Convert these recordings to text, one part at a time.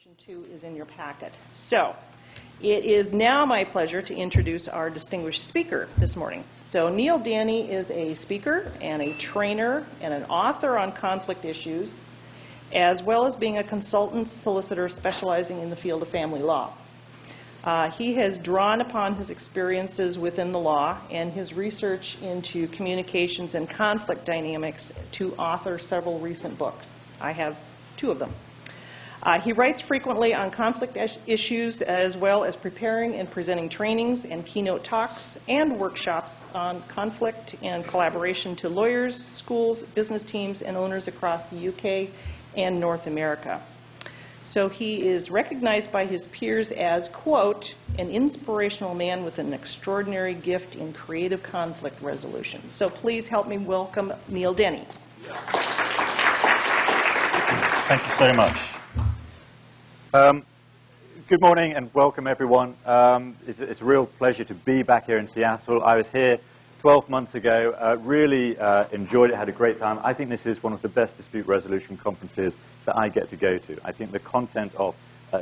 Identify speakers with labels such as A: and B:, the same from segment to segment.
A: Presentation 2 is in your packet. So, it is now my pleasure to introduce our distinguished speaker this morning. So, Neil Denny is a speaker and a trainer and an author on conflict issues, as well as being a consultant solicitor specializing in the field of family law. He has drawn upon his experiences within the law and his research into communications and conflict dynamics to author several recent books. I have 2 of them. He writes frequently on conflict issues, as well as preparing and presenting trainings and keynote talks and workshops on conflict and collaboration to lawyers, schools, business teams, and owners across the UK and North America. So he is recognized by his peers as, quote, an inspirational man with an extraordinary gift in creative conflict resolution. So please help me welcome Neil Denny.
B: Thank you so much. Good morning and welcome, everyone. It's a real pleasure to be back here in Seattle. I was here 12 months ago, really enjoyed it, had a great time. I think this is one of the best dispute resolution conferences that I get to go to. I think the content of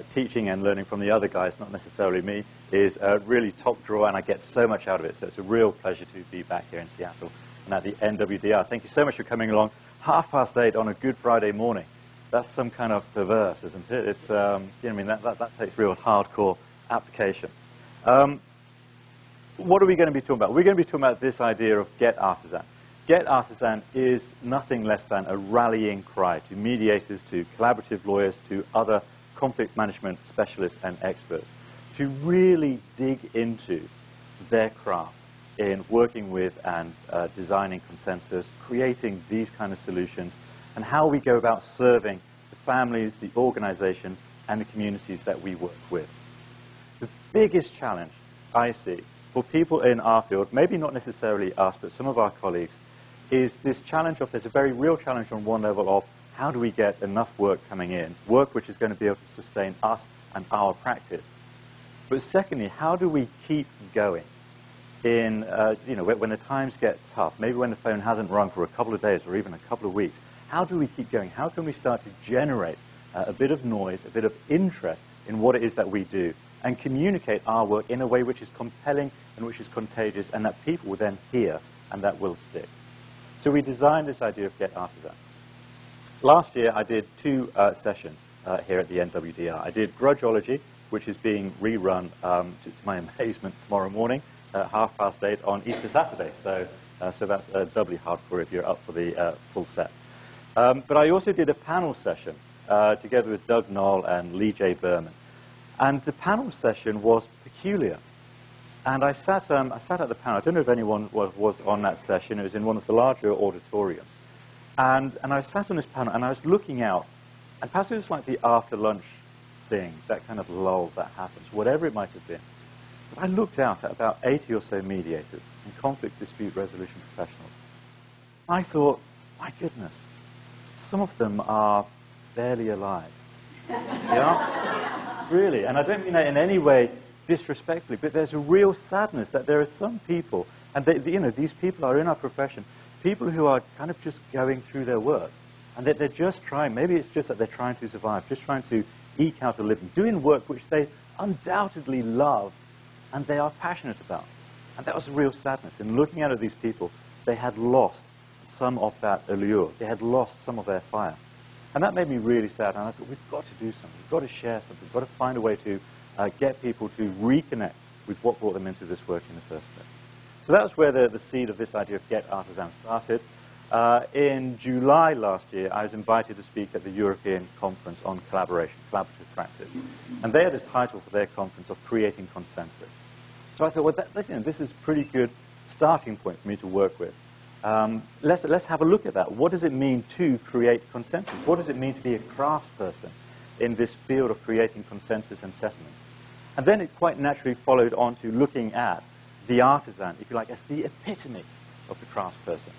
B: teaching and learning from the other guys, not necessarily me, is really top drawer, and I get so much out of it. So it's a real pleasure to be back here in Seattle and at the NWDR. Thank you so much for coming along. 8:30 on a Good Friday morning. That's some kind of perverse, isn't it? It's, you know, I mean, that takes real hardcore application. What are we going to be talking about? We're going to be talking about this idea of Get Artisan. Get Artisan is nothing less than a rallying cry to mediators, to collaborative lawyers, to other conflict management specialists and experts to really dig into their craft in working with and designing consensus, creating these kind of solutions, and how we go about serving the families, the organizations, and the communities that we work with. The biggest challenge I see for people in our field, maybe not necessarily us, but some of our colleagues, is this challenge of, there's a very real challenge on one level of how do we get enough work coming in, work which is going to be able to sustain us and our practice. But secondly, how do we keep going in, you know, when the times get tough, maybe when the phone hasn't rung for a couple of days or even a couple of weeks. How do we keep going? How can we start to generate a bit of noise, a bit of interest in what it is that we do, and communicate our work in a way which is compelling and which is contagious, and that people will then hear and that will stick? So we designed this idea of Get Artisan. Last year I did 2 sessions here at the NWDR. I did Grudgeology, which is being rerun, to my amazement, tomorrow morning at 8:30 on Easter Saturday. So that's doubly hardcore if you're up for the full set. But I also did a panel session together with Doug Knoll and Lee J. Berman. And the panel session was peculiar. And I sat at the panel. I don't know if anyone was on that session. It was in one of the larger auditoriums. And I sat on this panel, and I was looking out. And perhaps it was like the after-lunch thing, that kind of lull that happens, whatever it might have been. But I looked out at about 80 or so mediators and conflict dispute resolution professionals. I thought, my goodness, some of them are barely alive. They are, really. And I don't mean that in any way disrespectfully, but there's a real sadness that there are some people, and you know, these people are in our profession, people who are kind of just going through their work, and that they're just trying, maybe it's just that they're trying to survive, just trying to eke out a living, doing work which they undoubtedly love and they are passionate about. And that was a real sadness. In looking at these people, they had lost some of that allure. They had lost some of their fire. And that made me really sad. And I thought, we've got to do something. We've got to share something. We've got to find a way to get people to reconnect with what brought them into this work in the first place. So that was where the seed of this idea of Get Artisan started. In July last year, I was invited to speak at the European Conference on Collaboration, Collaborative Practice. And they had a title for their conference of Creating Consensus. So I thought, well, you know, this is a pretty good starting point for me to work with. Let's have a look at that. What does it mean to create consensus? What does it mean to be a craftsperson in this field of creating consensus and settlement? And then it quite naturally followed on to looking at the artisan, if you like, as the epitome of the craftsperson.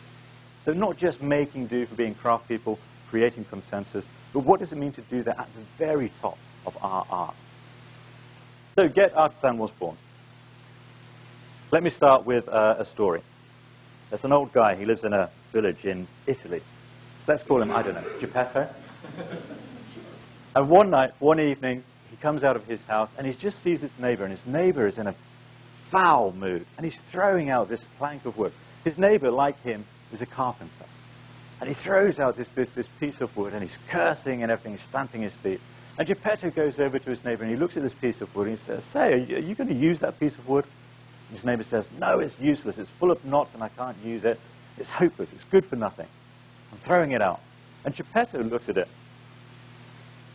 B: So not just making do for being craft people, creating consensus, but what does it mean to do that at the very top of our art? So Get Artisan was born. Let me start with a story. There's an old guy, he lives in a village in Italy. Let's call him, I don't know, Geppetto? And one evening, he comes out of his house, and he just sees his neighbor, and his neighbor is in a foul mood, and he's throwing out this plank of wood. His neighbor, like him, is a carpenter. And he throws out this piece of wood, and he's cursing and everything, he's stamping his feet. And Geppetto goes over to his neighbor, and he looks at this piece of wood, and he says, "Say, are you going to use that piece of wood?" His neighbor says, "No, it's useless. It's full of knots, and I can't use it. It's hopeless. It's good for nothing. I'm throwing it out." And Geppetto looks at it.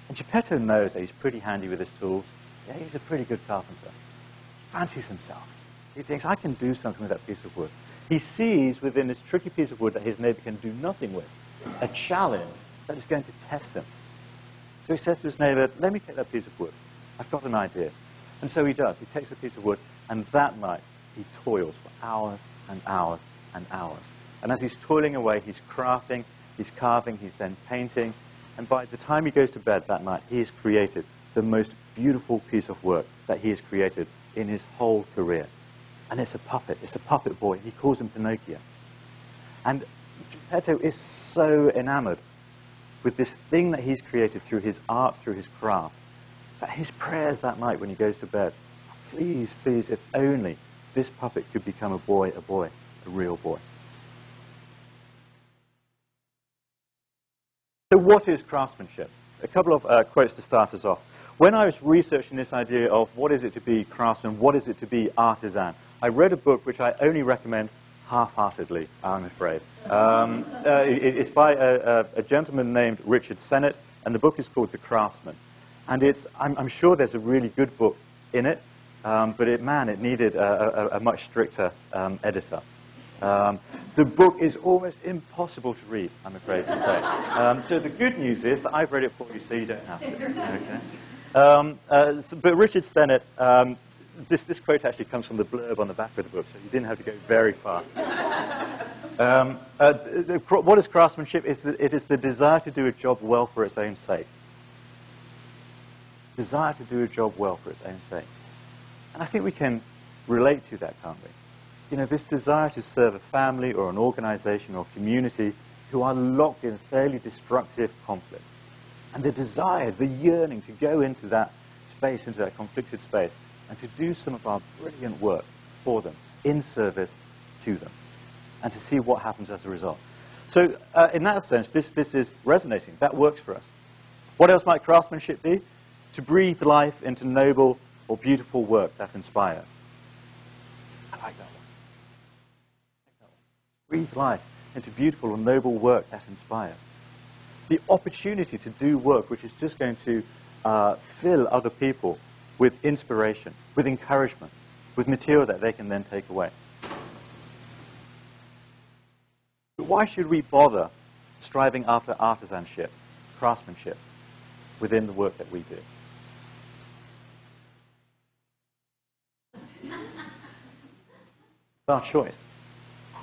B: And Geppetto knows that he's pretty handy with his tools. Yeah, he's a pretty good carpenter. He fancies himself. He thinks, I can do something with that piece of wood. He sees within this tricky piece of wood that his neighbor can do nothing with a challenge that is going to test him. So he says to his neighbor, "Let me take that piece of wood. I've got an idea." And so he does. He takes the piece of wood, and that night he toils for hours and hours and hours. And as he's toiling away, he's crafting, he's carving, he's then painting. And by the time he goes to bed that night, he has created the most beautiful piece of work that he has created in his whole career. And it's a puppet boy. He calls him Pinocchio. And Geppetto is so enamored with this thing that he's created through his art, through his craft, that his prayers that night when he goes to bed, please, please, if only this puppet could become a boy, a real boy. So what is craftsmanship? A couple of quotes to start us off. When I was researching this idea of what is it to be craftsman, what is it to be artisan, I read a book which I only recommend half-heartedly, I'm afraid. It's by a gentleman named Richard Sennett, and the book is called The Craftsman. And I'm sure there's a really good book in it, but it needed a much stricter editor. The book is almost impossible to read, I'm afraid to say. So the good news is that I've read it for you, so you don't have to. Okay? But Richard Sennett, this quote actually comes from the blurb on the back of the book, so you didn't have to go very far. What is craftsmanship? It is the desire to do a job well for its own sake. Desire to do a job well for its own sake. And I think we can relate to that, can't we? You know, this desire to serve a family or an organization or community who are locked in fairly destructive conflict. And the desire, the yearning to go into that space, into that conflicted space, and to do some of our brilliant work for them, in service to them, and to see what happens as a result. So in that sense, this is resonating. That works for us. What else might craftsmanship be? To breathe life into noble or beautiful work that inspires. I like that one. Breathe life into beautiful or noble work that inspires. The opportunity to do work which is just going to fill other people with inspiration, with encouragement, with material that they can then take away. But why should we bother striving after artisanship, craftsmanship, within the work that we do? It's our choice.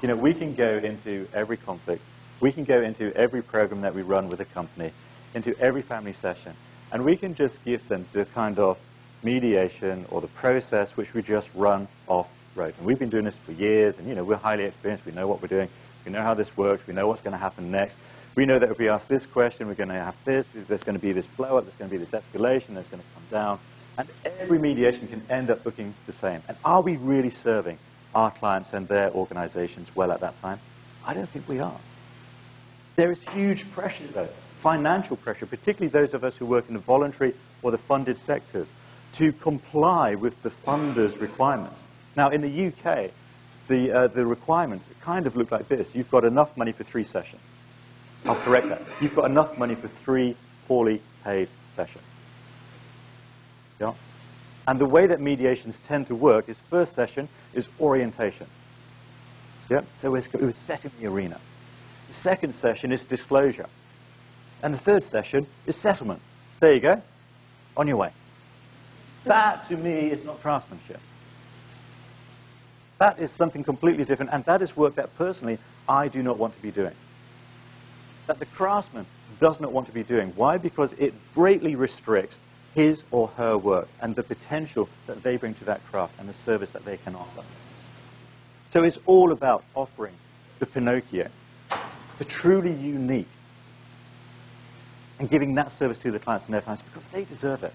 B: You know, we can go into every conflict, we can go into every program that we run with a company, into every family session, and we can just give them the kind of mediation or the process which we just run off-road. And we've been doing this for years, and, you know, we're highly experienced, we know what we're doing, we know how this works, we know what's going to happen next. We know that if we ask this question, we're going to have this, there's going to be this blow-up, there's going to be this escalation, there's going to come down. And every mediation can end up looking the same. And are we really serving our clients and their organizations well at that time? I don't think we are. There is huge pressure, though, financial pressure, particularly those of us who work in the voluntary or the funded sectors, to comply with the funders' requirements. Now, in the UK, the requirements kind of look like this. You've got enough money for 3 sessions. I'll correct that. You've got enough money for 3 poorly paid sessions. Yeah? And the way that mediations tend to work is first session is orientation. Yeah? So it was setting the arena. The second session is disclosure. And the third session is settlement. There you go. On your way. That, to me, is not craftsmanship. That is something completely different, and that is work that, personally, I do not want to be doing. That the craftsman does not want to be doing. Why? Because it greatly restricts his or her work and the potential that they bring to that craft and the service that they can offer. So it's all about offering the Pinocchio, the truly unique, and giving that service to the clients and their clients because they deserve it.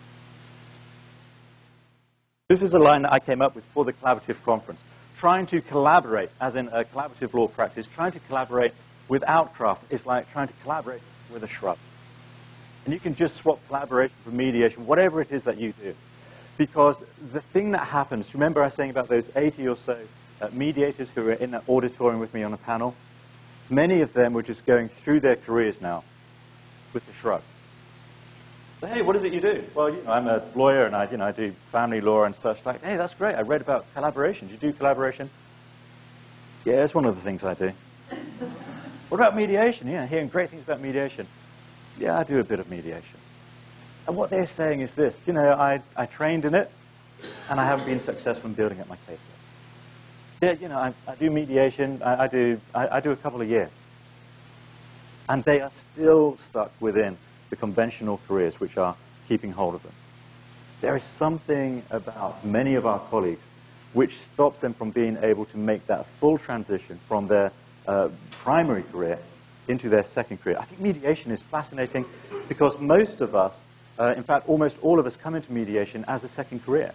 B: This is a line that I came up with for the collaborative conference. Trying to collaborate, as in a collaborative law practice, trying to collaborate without craft is like trying to collaborate with a shrub. And you can just swap collaboration for mediation, whatever it is that you do. Because the thing that happens, remember I was saying about those 80 or so mediators who were in that auditorium with me on a panel? Many of them were just going through their careers now with the shrug. So, hey, what is it you do? Well, I'm a lawyer and I do family law and such. Like, hey, that's great. I read about collaboration. Do you do collaboration? Yeah, it's one of the things I do. What about mediation? Yeah, hearing great things about mediation. Yeah, I do a bit of mediation. And what they're saying is this. I trained in it, and I haven't been successful in building up my case yet. Yeah, I do mediation. I do a couple a year. And they are still stuck within the conventional careers which are keeping hold of them. There is something about many of our colleagues which stops them from being able to make that full transition from their primary career into their second career. I think mediation is fascinating because most of us, in fact, almost all of us come into mediation as a second career.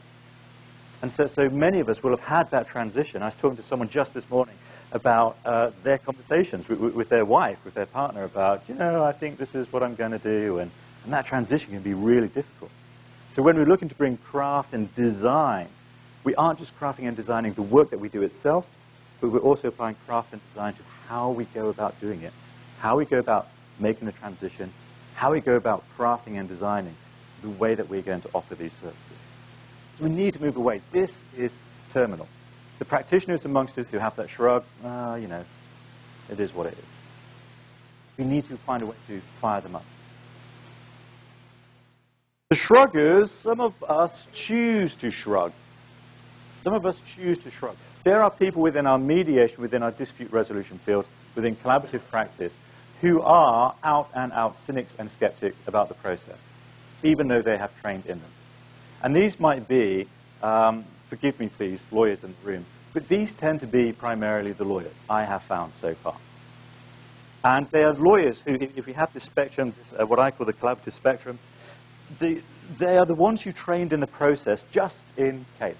B: And so many of us will have had that transition. I was talking to someone just this morning about their conversations with their wife, with their partner about, I think this is what I'm going to do. And that transition can be really difficult. So when we're looking to bring craft and design, we aren't just crafting and designing the work that we do itself, but we're also applying craft and design to how we go about doing it, how we go about making the transition, how we go about crafting and designing the way that we're going to offer these services. So we need to move away. This is terminal. The practitioners amongst us who have that shrug, it is what it is. We need to find a way to fire them up. The shruggers, some of us choose to shrug. Some of us choose to shrug. There are people within our mediation, within our dispute resolution field, within collaborative practice, who are out-and-out cynics and skeptics about the process, even though they have trained in them. And these might be, forgive me please, lawyers in the room, but these tend to be primarily the lawyers I have found so far. And they are lawyers who, if we have this spectrum, what I call the collaborative spectrum, they are the ones who trained in the process just in case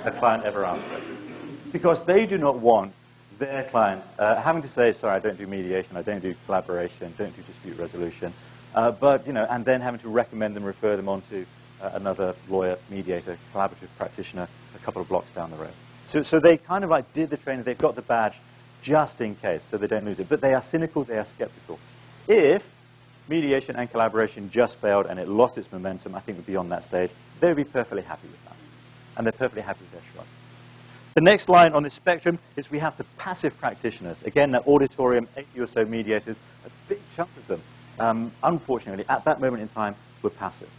B: a client ever asks them. Because they do not want their client having to say, sorry, I don't do mediation, I don't do collaboration, don't do dispute resolution, and then having to recommend them, refer them on to another lawyer, mediator, collaborative practitioner a couple of blocks down the road. So they kind of like did the training, they've got the badge just in case, so they don't lose it. But they are cynical, they are skeptical. If mediation and collaboration just failed and it lost its momentum, I think we'd be on that stage, they would be perfectly happy with that. And they're perfectly happy with their shrug. The next line on this spectrum is we have the passive practitioners. Again, that auditorium, 80 or so mediators, a big chunk of them, unfortunately, at that moment in time, were passive.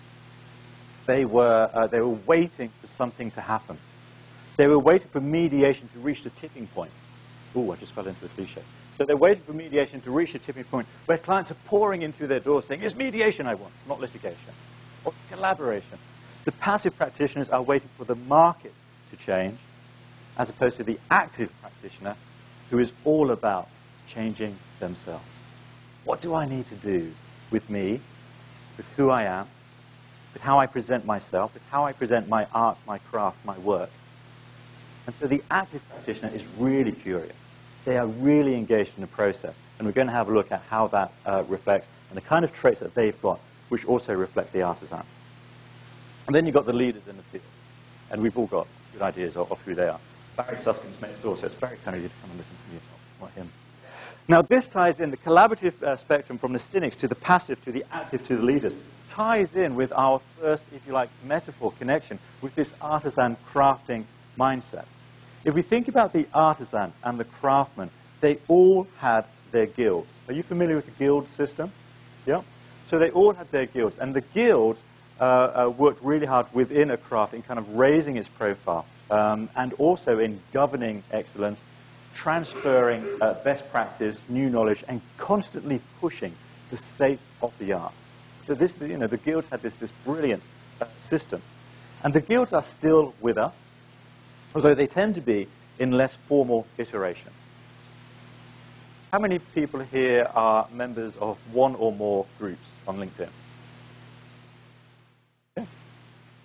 B: They were waiting for something to happen. They were waiting for mediation to reach the tipping point. Oh, I just fell into a cliche. So they're waiting for mediation to reach the tipping point where clients are pouring in through their doors saying, it's mediation I want, not litigation, or collaboration. The passive practitioners are waiting for the market to change, as opposed to the active practitioner who is all about changing themselves. What do I need to do with me, with who I am, with how I present myself, with how I present my art, my craft, my work? And so the active practitioner is really curious. They are really engaged in the process. And we're going to have a look at how that reflects and the kind of traits that they've got, which also reflect the artisan. And then you've got the leaders in the field. And we've all got good ideas of who they are. Barry Suskin's next door, so it's very kind of you to come and listen to me, not him. Now, this ties in the collaborative spectrum from the cynics to the passive to the active to the leaders, ties in with our first, if you like, metaphor connection with this artisan crafting mindset. If we think about the artisan and the craftsman, they all had their guilds. Are you familiar with the guild system? Yeah? So they all had their guilds, and the guilds worked really hard within a craft in kind of raising its profile, and also in governing excellence, transferring best practice, new knowledge, and constantly pushing the state of the art. So this, the guilds had this brilliant system. And the guilds are still with us, although they tend to be in less formal iteration. How many people here are members of one or more groups on LinkedIn? Yeah.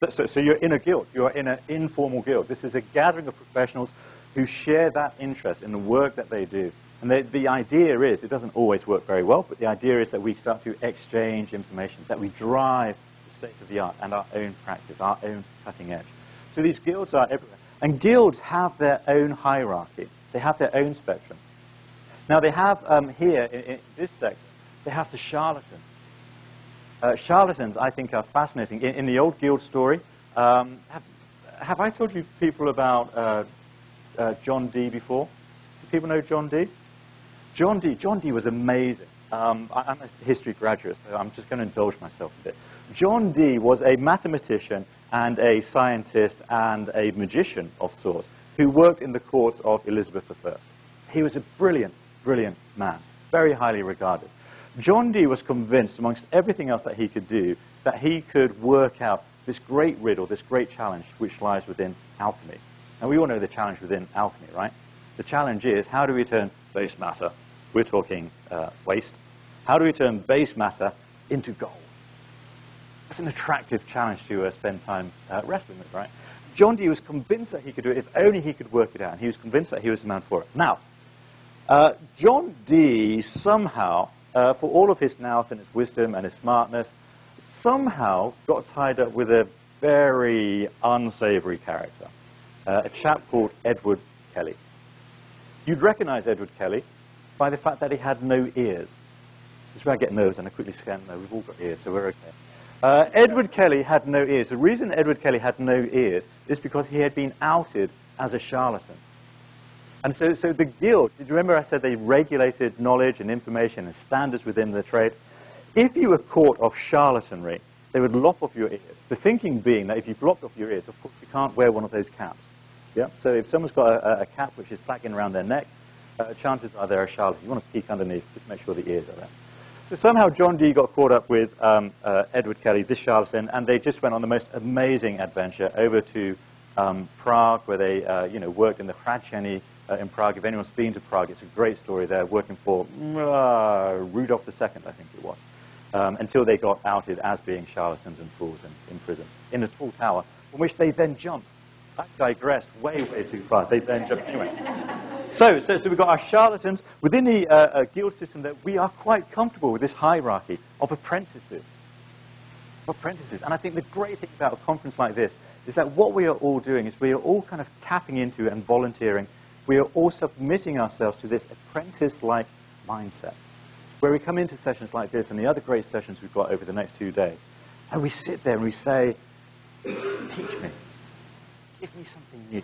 B: So you're in a guild. You're in an informal guild. This is a gathering of professionals who share that interest in the work that they do. And the idea is, it doesn't always work very well, but the idea is that we start to exchange information, that we drive the state of the art and our own practice, our own cutting edge. So these guilds are everywhere. And guilds have their own hierarchy. They have their own spectrum. Now they have here, in this section, they have the charlatans. Charlatans, I think, are fascinating. In the old guild story, have I told you people about John Dee before? Do people know John Dee? John Dee was amazing. I'm a history graduate, so I'm just going to indulge myself a bit. John Dee was a mathematician and a scientist and a magician of sorts who worked in the courts of Elizabeth I. He was a brilliant, brilliant man, very highly regarded. John Dee was convinced, amongst everything else that he could do, that he could work out this great riddle, this great challenge which lies within alchemy. And we all know the challenge within alchemy, right? The challenge is, how do we turn base matter, we're talking waste, how do we turn base matter into gold? That's an attractive challenge to spend time wrestling with, right? John Dee was convinced that he could do it if only he could work it out, and he was convinced that he was the man for it. Now, John Dee somehow, for all of his nous and his wisdom and his smartness, somehow got tied up with a very unsavory character, a chap called Edward Kelly. You'd recognize Edward Kelly by the fact that he had no ears. This is where I get nose, and I quickly scan. No, we've all got ears, so we're okay. Edward Kelly had no ears. The reason Edward Kelly had no ears is because he had been outed as a charlatan. And so the guild, did you remember I said they regulated knowledge and information and standards within the trade? If you were caught of charlatanry, they would lop off your ears. The thinking being that if you've lopped off your ears, of course, you can't wear one of those caps. Yeah? So if someone's got a cap which is sagging around their neck, chances are they're a charlatan. You want to peek underneath, just make sure the ears are there. So somehow John Dee got caught up with Edward Kelly, this charlatan, and they just went on the most amazing adventure over to Prague, where they worked in the Hradčany in Prague. If anyone's been to Prague, it's a great story there, working for Rudolf II, I think it was, until they got outed as being charlatans and fools in prison, in a tall tower, from which they then jumped. I digressed way, way too far. They then jumped anyway. So we've got our charlatans within the guild system that we are quite comfortable with this hierarchy of apprentices. And I think the great thing about a conference like this is that what we are all doing is we are all kind of tapping into and volunteering. We are all submitting ourselves to this apprentice-like mindset, where we come into sessions like this and the other great sessions we've got over the next 2 days, and we sit there and we say, teach me. Give me something new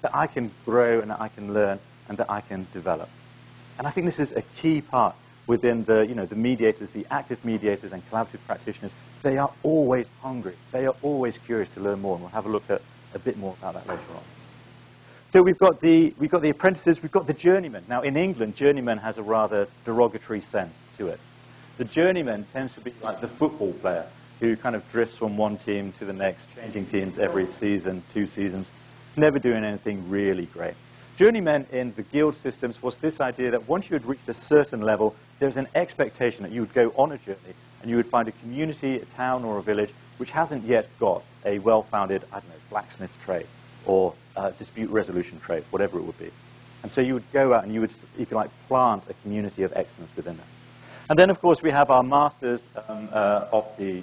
B: that I can grow and that I can learn and that I can develop. And I think this is a key part within the mediators, the active mediators and collaborative practitioners. They are always hungry. They are always curious to learn more, and we'll have a look at a bit more about that later on. So we've got the apprentices, we've got the journeyman. Now in England, journeyman has a rather derogatory sense to it. The journeyman tends to be like the football player who kind of drifts from one team to the next, changing teams every season, 2 seasons, never doing anything really great. Journeymen in the guild systems was this idea that once you had reached a certain level, there's an expectation that you would go on a journey and you would find a community, a town or a village which hasn't yet got a well-founded, I don't know, blacksmith trade or dispute resolution trade, whatever it would be. And so you would go out and you would, if you like, plant a community of excellence within it. And then, of course, we have our masters of the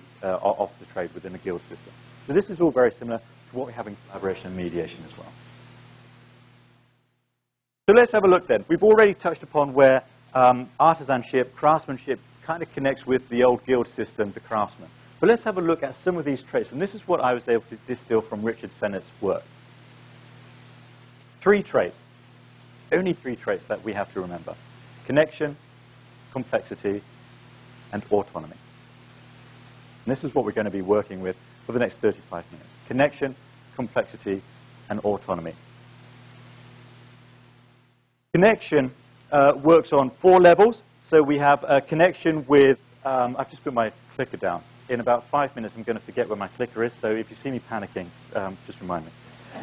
B: trade within the guild system. So this is all very similar to what we have in collaboration and mediation as well. So let's have a look then. We've already touched upon where artisanship, craftsmanship, kind of connects with the old guild system, the craftsman. But let's have a look at some of these traits. And this is what I was able to distill from Richard Sennett's work. 3 traits. Only 3 traits that we have to remember. Connection, complexity, and autonomy. And this is what we're going to be working with for the next 35 minutes. Connection, complexity, and autonomy. Connection works on 4 levels. So we have a connection with, I've just put my clicker down. In about 5 minutes, I'm going to forget where my clicker is. So if you see me panicking, just remind me.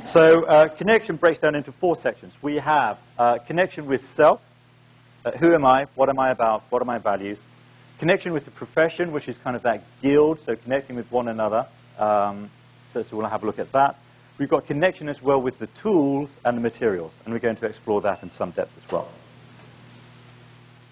B: So connection breaks down into 4 sections. We have connection with self, Who am I? What am I about? What are my values? Connection with the profession, which is kind of that guild, so connecting with one another. So we'll have a look at that. We've got connection as well with the tools and the materials, and we're going to explore that in some depth as well.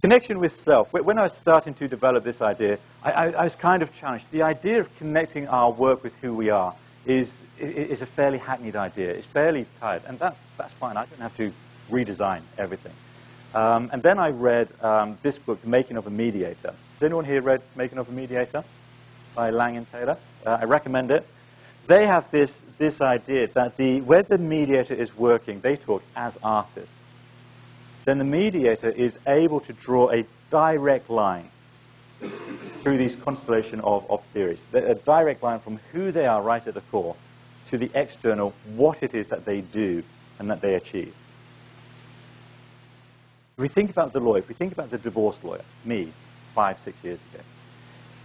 B: Connection with self. When I was starting to develop this idea, I was kind of challenged. The idea of connecting our work with who we are is a fairly hackneyed idea. It's fairly tired, and that's fine. I don't have to redesign everything. And then I read this book, The Making of a Mediator. Has anyone here read Making of a Mediator by Lang and Taylor? I recommend it. They have this idea that where the mediator is working, they talk as artists. Then the mediator is able to draw a direct line through these constellation of theories. A direct line from who they are right at the core to the external, what it is that they do and that they achieve. If we think about the lawyer, if we think about the divorce lawyer, me, 5, 6 years ago,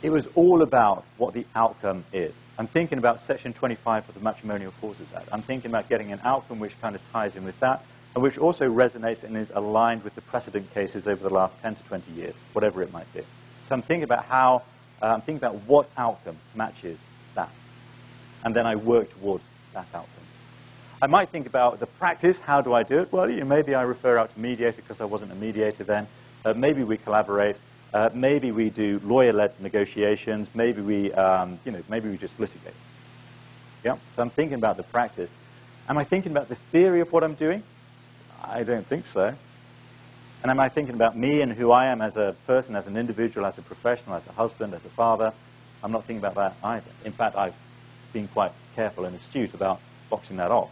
B: it was all about what the outcome is. I'm thinking about Section 25 of the Matrimonial Causes Act. I'm thinking about getting an outcome which kind of ties in with that, and which also resonates and is aligned with the precedent cases over the last 10 to 20 years, whatever it might be. So I'm thinking about what outcome matches that. And then I work towards that outcome. I might think about the practice, how do I do it? Well, maybe I refer out to mediator because I wasn't a mediator then. Maybe we collaborate. Maybe we do lawyer-led negotiations. Maybe we just litigate. Yeah. So I'm thinking about the practice. Am I thinking about the theory of what I'm doing? I don't think so. And am I thinking about me and who I am as a person, as an individual, as a professional, as a husband, as a father? I'm not thinking about that either. In fact, I've been quite careful and astute about boxing that off.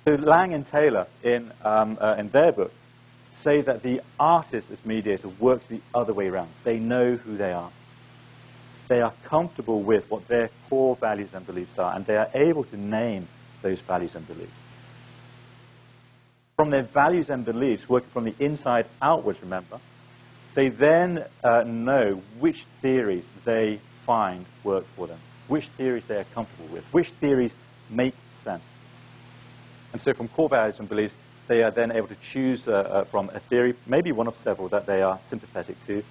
B: So Lang and Taylor, in their book, say that the artist as mediator works the other way around. They know who they are. They are comfortable with what their core values and beliefs are, and they are able to name those values and beliefs. From their values and beliefs, working from the inside outwards, remember, they then know which theories they find work for them, which theories they are comfortable with, which theories make sense. And so from core values and beliefs, they are then able to choose from a theory, maybe one of several, that they are sympathetic to.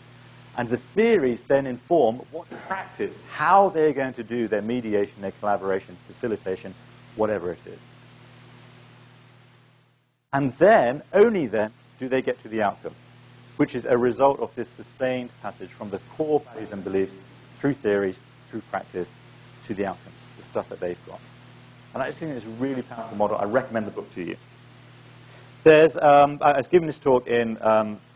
B: And the theories then inform what practice, how they're going to do their mediation, their collaboration, facilitation, whatever it is. And then, only then, do they get to the outcome, which is a result of this sustained passage from the core values and beliefs through theories, through practice, to the outcomes, the stuff that they've got. And I just think it's a really powerful model. I recommend the book to you. I was giving this talk in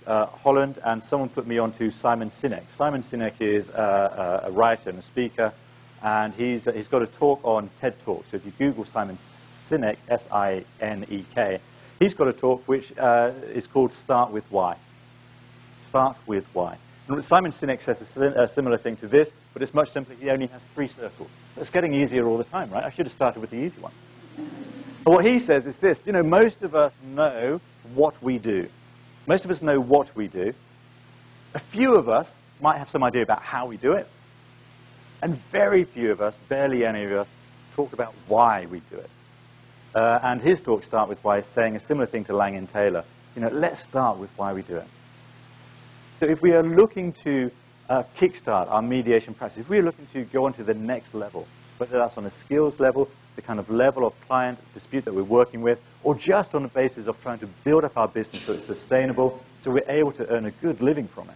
B: Holland, and someone put me on to Simon Sinek. Simon Sinek is a writer and a speaker, and he's got a talk on TED Talk. So if you Google Simon Sinek, S-I-N-E-K, he's got a talk which is called Start With Why. Start with why. And Simon Sinek says a similar thing to this, but it's much simpler. He only has 3 circles. So it's getting easier all the time, right? I should have started with the easy one. But what he says is this. Most of us know what we do. Most of us know what we do. A few of us might have some idea about how we do it. And very few of us, barely any of us, talk about why we do it. And his talk, Start With Why, is saying a similar thing to Lang and Taylor. Let's start with why we do it. So if we are looking to kickstart our mediation practice, if we are looking to go on to the next level, whether that's on a skills level, the kind of level of client dispute that we're working with, or just on the basis of trying to build up our business so it's sustainable, so we're able to earn a good living from it,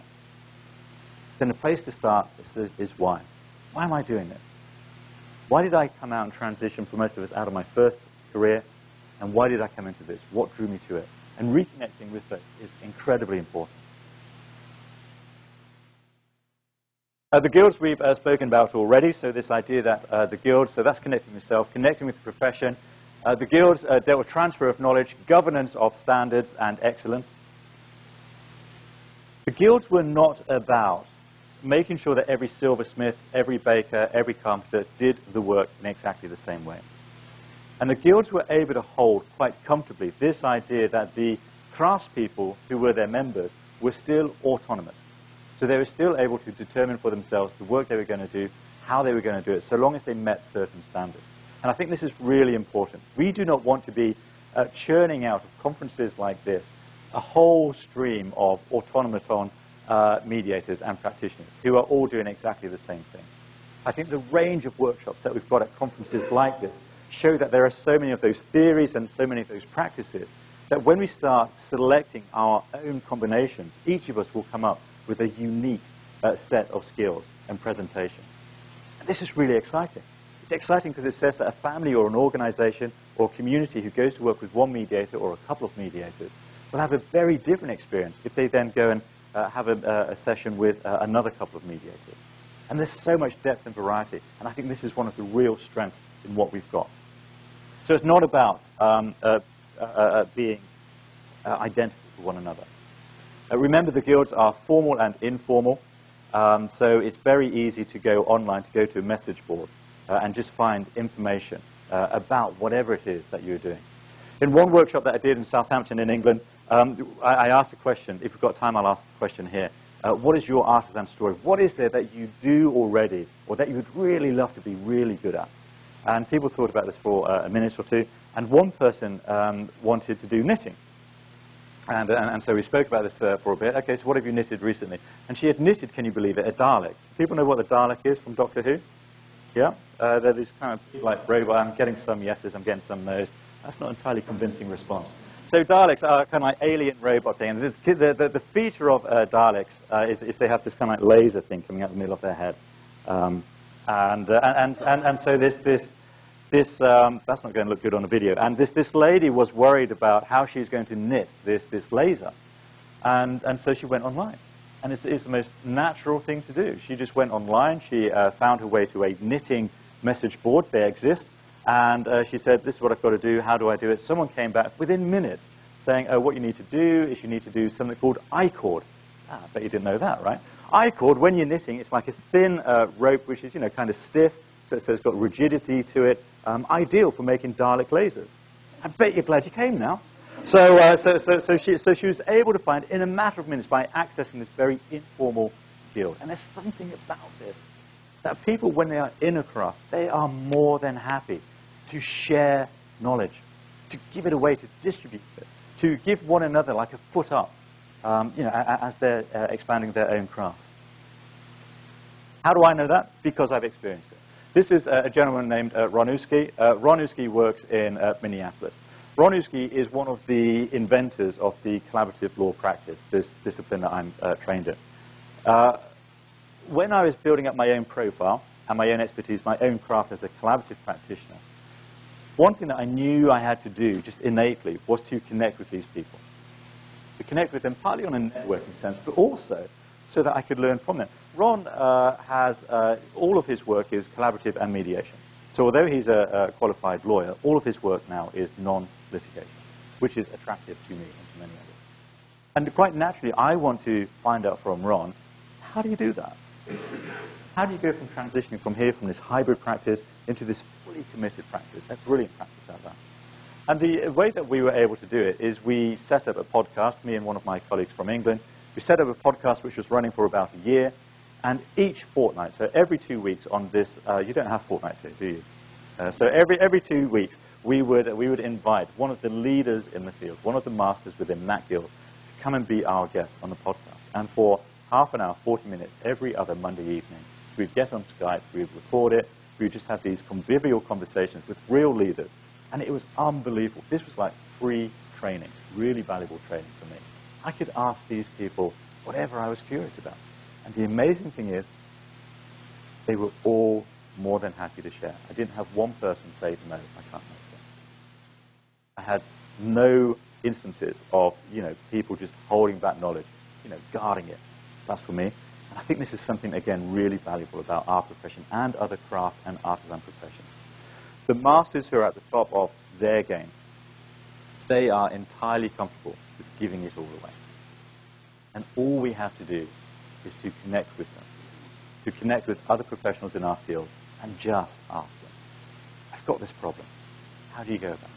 B: then the place to start is why. Why am I doing this? Why did I come out and transition, for most of us, out of my first career? And why did I come into this? What drew me to it? And reconnecting with it is incredibly important. The guilds we've spoken about already, so this idea that the guilds, so that's connecting with self, connecting with the profession. The guilds dealt with transfer of knowledge, governance of standards, and excellence. The guilds were not about making sure that every silversmith, every baker, every carpenter did the work in exactly the same way. And the guilds were able to hold quite comfortably this idea that the craftspeople who were their members were still autonomous. So they were still able to determine for themselves the work they were going to do, how they were going to do it, so long as they met certain standards. And I think this is really important. We do not want to be churning out of conferences like this a whole stream of automaton mediators and practitioners who are all doing exactly the same thing. I think the range of workshops that we've got at conferences like this show that there are so many of those theories and so many of those practices that when we start selecting our own combinations, each of us will come up with a unique set of skills and presentation. And this is really exciting. It's exciting because it says that a family or an organization or a community who goes to work with one mediator or a couple of mediators will have a very different experience if they then go and have a session with another couple of mediators. And there's so much depth and variety, and I think this is one of the real strengths in what we've got. So it's not about being identical to one another. Remember, the guilds are formal and informal, so it's very easy to go online, to go to a message board, and just find information about whatever it is that you're doing. In one workshop that I did in Southampton in England, I asked a question. If we've got time, I'll ask a question here. What is your artisan story? What is there that you do already or that you would really love to be really good at? And people thought about this for a minute or two. And one person wanted to do knitting. And so we spoke about this for a bit. Okay, so what have you knitted recently? And she had knitted, can you believe it, a Dalek. People know what the Dalek is from Doctor Who? Yeah? They're these kind of like robot. I'm getting some yeses, I'm getting some no's. That's not an entirely convincing response. So Daleks are kind of like alien robot thing. And the feature of Daleks is they have this kind of like laser thing coming out the middle of their head. And so this that's not going to look good on a video. And this lady was worried about how she's going to knit this laser. And so she went online. And it's the most natural thing to do. She just went online. She found her way to a knitting message board. They exist. And she said, this is what I've got to do. How do I do it? Someone came back within minutes saying, what you need to do is you need to do something called I-cord. I bet you didn't know that, right? I-cord, when you're knitting, it's like a thin rope which is, kind of stiff, so it's got rigidity to it, ideal for making Dalek lasers. I bet you're glad you came now. So she was able to find, in a matter of minutes, by accessing this very informal field. And there's something about this, that people, when they are in a craft, they are more than happy to share knowledge, to give it away, to distribute it, to give one another like a foot up, as they're expanding their own craft. How do I know that? Because I've experienced it. This is a gentleman named Ronuski. Ronuski works in Minneapolis. Ronuski is one of the inventors of the collaborative law practice, this discipline that I'm trained in. When I was building up my own profile and my own expertise, my own craft as a collaborative practitioner, one thing that I knew I had to do, just innately, was to connect with these people. To connect with them partly on a networking sense, but also so that I could learn from them. Ron has, all of his work is collaborative and mediation. So although he's a qualified lawyer, all of his work now is non-litigation, which is attractive to me and to many others. And quite naturally, I want to find out from Ron, how do you do that? How do you go from transitioning from here, from this hybrid practice, into this fully committed practice, a brilliant practice out there? And the way that we were able to do it is we set up a podcast, me and one of my colleagues from England. We set up a podcast which was running for about a year, and each fortnight, so every 2 weeks on this, you don't have fortnights here, do you? So every 2 weeks, we would invite one of the leaders in the field, one of the masters within that guild, to come and be our guest on the podcast. And for half an hour, 40 minutes, every other Monday evening, we'd get on Skype, we'd record it, we'd just have these convivial conversations with real leaders. And it was unbelievable. This was like free training, really valuable training for me. I could ask these people whatever I was curious about. And the amazing thing is, they were all more than happy to share. I didn't have one person say, no, I can't make that. I had no instances of, people just holding back knowledge, guarding it. That's for me. And I think this is something, again, really valuable about our profession and other craft and artisan professions. The masters who are at the top of their game, they are entirely comfortable with giving it all away. And all we have to do is to connect with them, to connect with other professionals in our field, and just ask them, I've got this problem. How do you go about it?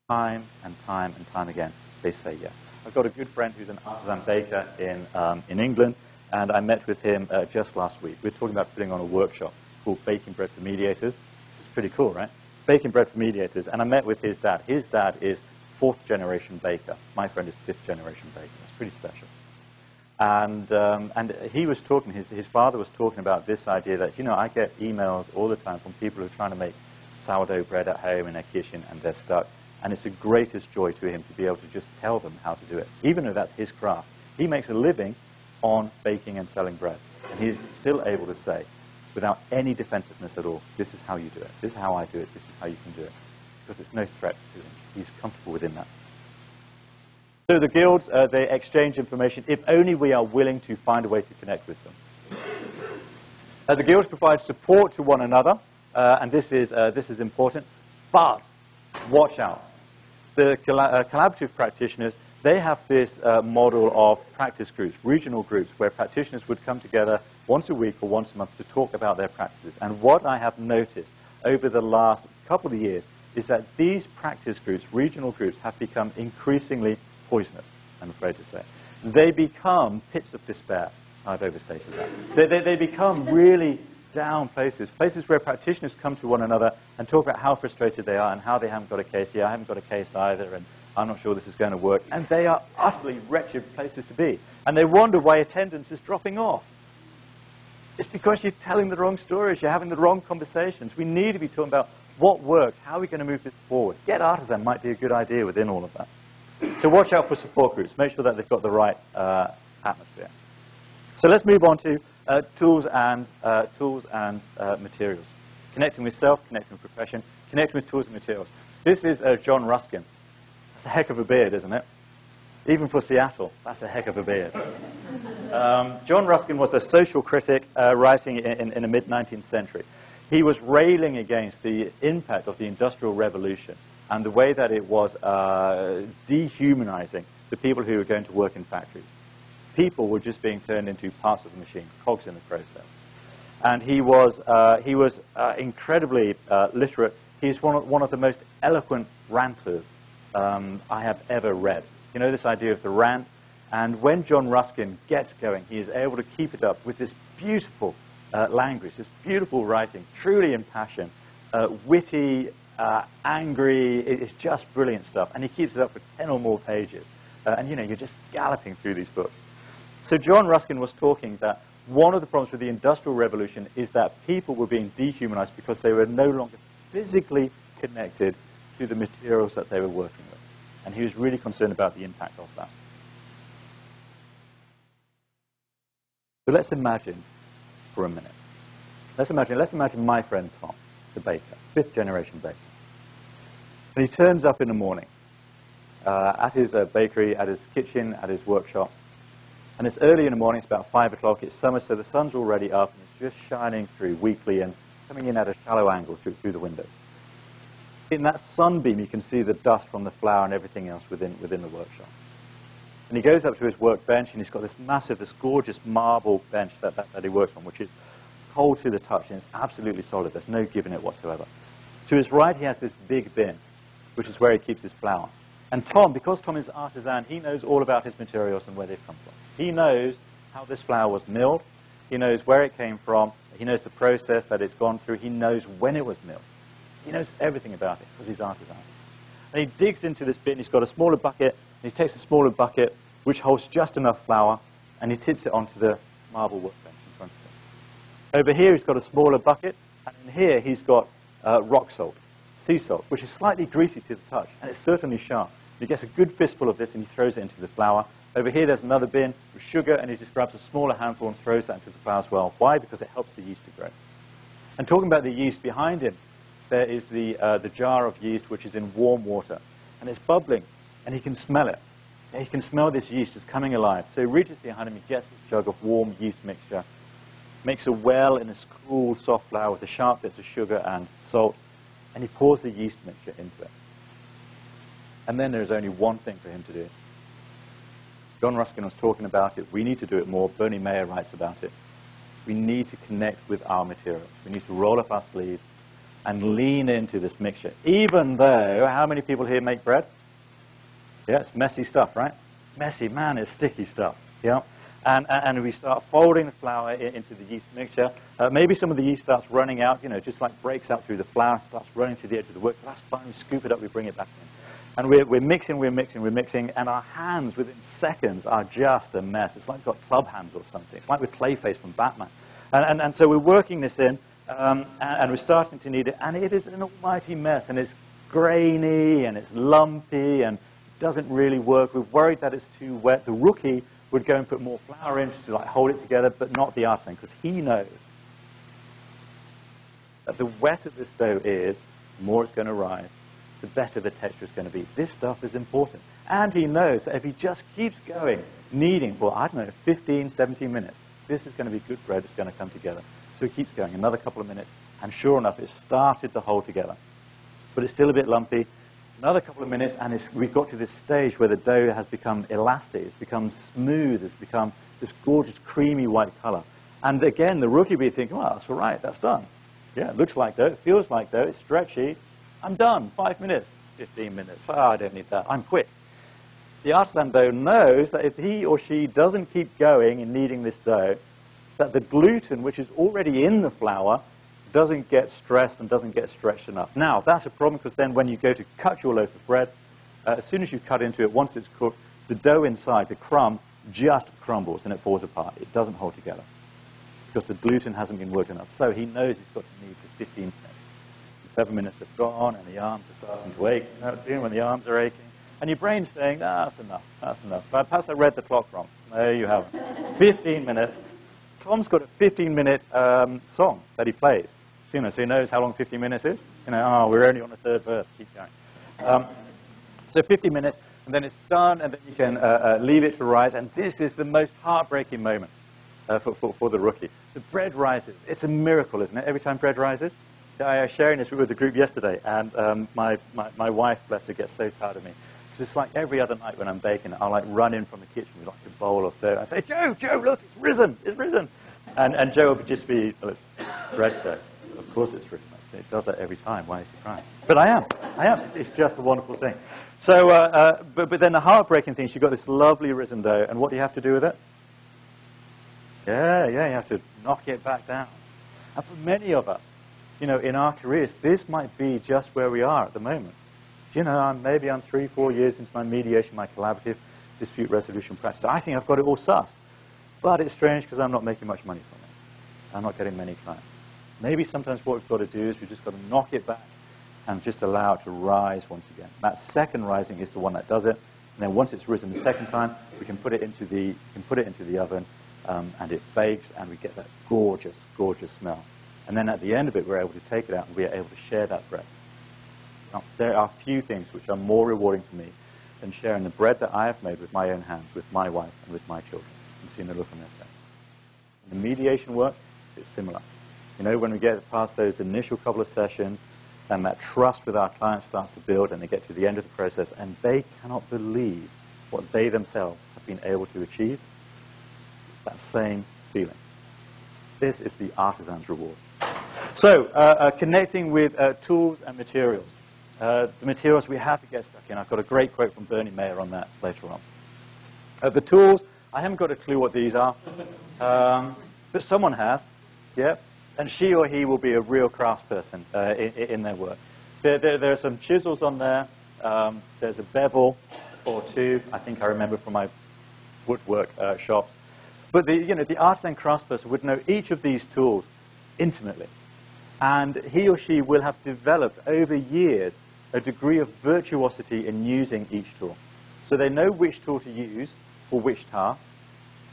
B: Time and time and time again, they say yes. I've got a good friend who's an artisan baker in England, and I met with him just last week. We were talking about putting on a workshop called Baking Bread for Mediators, which is pretty cool, right? Baking Bread for Mediators. And I met with his dad. His dad is fourth generation baker. My friend is fifth generation baker. That's pretty special. And he was talking, his father was talking about this idea that, I get emails all the time from people who are trying to make sourdough bread at home in their kitchen and they're stuck. And it's the greatest joy to him to be able to just tell them how to do it, even though that's his craft. He makes a living on baking and selling bread. And he's still able to say, without any defensiveness at all, this is how you do it, this is how I do it, this is how you can do it. Because it's no threat to him. He's comfortable within that. So the guilds, they exchange information if only we are willing to find a way to connect with them. The guilds provide support to one another, and this is important, but watch out. The collaborative practitioners, they have this model of practice groups, regional groups, where practitioners would come together once a week or once a month to talk about their practices. And what I have noticed over the last couple of years is that these practice groups, regional groups, have become increasingly poisonous, I'm afraid to say. They become pits of despair. I've overstated that. They become really down places where practitioners come to one another and talk about how frustrated they are and how they haven't got a case. Yeah, I haven't got a case either, and I'm not sure this is going to work. And they are utterly wretched places to be. And they wonder why attendance is dropping off. It's because you're telling the wrong stories. You're having the wrong conversations. We need to be talking about what works, how are we going to move this forward. Get Artisan might be a good idea within all of that. So watch out for support groups. Make sure that they've got the right atmosphere. So let's move on to tools and materials. Connecting with self, connecting with profession, connecting with tools and materials. This is John Ruskin. That's a heck of a beard, isn't it? Even for Seattle, that's a heck of a beard. John Ruskin was a social critic writing in the mid-19th century. He was railing against the impact of the Industrial Revolution and the way that it was dehumanizing the people who were going to work in factories. People were just being turned into parts of the machine, cogs in the process. And he was incredibly literate. He's one of the most eloquent ranters I have ever read. You know, this idea of the rant. And when John Ruskin gets going, he is able to keep it up with this beautiful language, this beautiful writing, truly impassioned, witty, angry. It's just brilliant stuff. And he keeps it up for 10 or more pages. And, you know, you're just galloping through these books. So John Ruskin was talking that one of the problems with the Industrial Revolution is that people were being dehumanized because they were no longer physically connected to the materials that they were working with. And he was really concerned about the impact of that. So let's imagine for a minute. Let's imagine my friend Tom, the baker, fifth generation baker. And he turns up in the morning at his bakery, at his kitchen, at his workshop. And it's early in the morning, it's about 5 o'clock, it's summer, so the sun's already up, and it's just shining through weakly and coming in at a shallow angle through the windows. In that sunbeam, you can see the dust from the flour and everything else within the workshop. And he goes up to his workbench, and he's got this massive, this gorgeous marble bench that he works on, which is cold to the touch, and it's absolutely solid. There's no giving it whatsoever. To his right, he has this big bin, which is where he keeps his flour. And Tom, because Tom is artisan, he knows all about his materials and where they've come from. He knows how this flour was milled. He knows where it came from. He knows the process that it's gone through. He knows when it was milled. He knows everything about it because he's artisan. And he digs into this bin. He's got a smaller bucket. And he takes a smaller bucket, which holds just enough flour, and he tips it onto the marble workbench in front of him. Over here, he's got a smaller bucket. And in here, he's got rock salt, sea salt, which is slightly greasy to the touch, and it's certainly sharp. He gets a good fistful of this, and he throws it into the flour. Over here, there's another bin with sugar, and he just grabs a smaller handful and throws that into the flour as well. Why? Because it helps the yeast to grow. And talking about the yeast, behind him, there is the jar of yeast, which is in warm water. And it's bubbling, and he can smell it. And he can smell this yeast as coming alive. So he reaches behind him, he gets this jug of warm yeast mixture, makes a well in this cool, soft flour with the sharp bits of sugar and salt, and he pours the yeast mixture into it. And then there's only one thing for him to do. John Ruskin was talking about it. We need to do it more. Bernie Mayer writes about it. We need to connect with our materials. We need to roll up our sleeves and lean into this mixture. Even though, how many people here make bread? Yeah, it's messy stuff, right? Messy, man, it's sticky stuff. Yeah. And we start folding the flour into the yeast mixture. Maybe some of the yeast starts running out, you know, just like breaks out through the flour, starts running to the edge of the work. So that's fine. We scoop it up, we bring it back in. And we're mixing, and our hands within seconds are just a mess. It's like we've got club hands or something. It's like with Clayface from Batman. And so we're working this in, and we're starting to knead it, and it is an almighty mess, and it's grainy, and it's lumpy, and doesn't really work. We're worried that it's too wet. The rookie would go and put more flour in just to like hold it together, but not the artisan, because he knows that the wetter this dough is, the more it's going to rise, the better the texture is going to be. This stuff is important. And he knows that if he just keeps going, kneading for, I don't know, 15, 17 minutes, this is going to be good bread, it's going to come together. So he keeps going another couple of minutes, and sure enough, it started to hold together. But it's still a bit lumpy. Another couple of minutes, and we've got to this stage where the dough has become elastic, it's become smooth, it's become this gorgeous, creamy white color. And again, the rookie will be thinking, well, that's all right, that's done. Yeah, it looks like dough, it feels like dough, it's stretchy. I'm done, 5 minutes, 15 minutes. Oh, I don't need that, I'm quick. The artisan, though, knows that if he or she doesn't keep going in kneading this dough, that the gluten, which is already in the flour, doesn't get stressed and doesn't get stretched enough. Now, that's a problem, because then when you go to cut your loaf of bread, as soon as you cut into it, once it's cooked, the dough inside, the crumb, just crumbles and it falls apart. It doesn't hold together because the gluten hasn't been worked enough. So he knows he's got to knead for 15 minutes. And 7 minutes have gone, and the arms are starting to ache. You know what it's doing when the arms are aching? And your brain's saying, that's enough, that's enough. But perhaps I read the clock wrong. There you have it. 15 minutes. Tom's got a 15-minute song that he plays. So, so he knows how long 15 minutes is. Oh, we're only on the third verse. Keep going. So 15 minutes, and then it's done, and then you can leave it to rise. And this is the most heartbreaking moment for the rookie. The bread rises. It's a miracle, isn't it? Every time bread rises. I was sharing this with the group yesterday, and my wife, bless her, gets so tired of me. Because it's like every other night when I'm baking, I'll like run in from the kitchen with like a bowl of dough. I say, Joe, look, it's risen, it's risen. And Joe would just be, well, it's bread dough. Of course it's risen. It does that every time. Why is he crying? But I am. It's just a wonderful thing. So, but then the heartbreaking thing, you've got this lovely risen dough, and what do you have to do with it? Yeah, you have to knock it back down. And for many of us, in our careers, this might be just where we are at the moment. Maybe I'm 3-4 years into my mediation, my collaborative dispute resolution practice. I think I've got it all sussed. But it's strange because I'm not making much money from it. I'm not getting many clients. Maybe sometimes what we've got to do is we've just got to knock it back and just allow it to rise once again. That second rising is the one that does it. And then once it's risen the second time, we can put it into the oven, and it bakes, and we get that gorgeous, gorgeous smell. And then at the end of it, we're able to take it out, and we are able to share that bread. Now, there are few things which are more rewarding for me than sharing the bread that I have made with my own hands, with my wife, and with my children, and seeing the look on their face. In the mediation work, it's similar. When we get past those initial couple of sessions, and that trust with our clients starts to build, and they get to the end of the process, and they cannot believe what they themselves have been able to achieve, it's that same feeling. This is the artisan's reward. So, connecting with tools and materials. The materials we have to get stuck in. I've got a great quote from Bernie Mayer on that later on. The tools, I haven't got a clue what these are, but someone has, yeah, and she or he will be a real craftsperson in their work. There are some chisels on there. There's a bevel or two, I think I remember from my woodwork shops. But the artisan craftsperson would know each of these tools intimately. And he or she will have developed over years a degree of virtuosity in using each tool. So they know which tool to use for which task,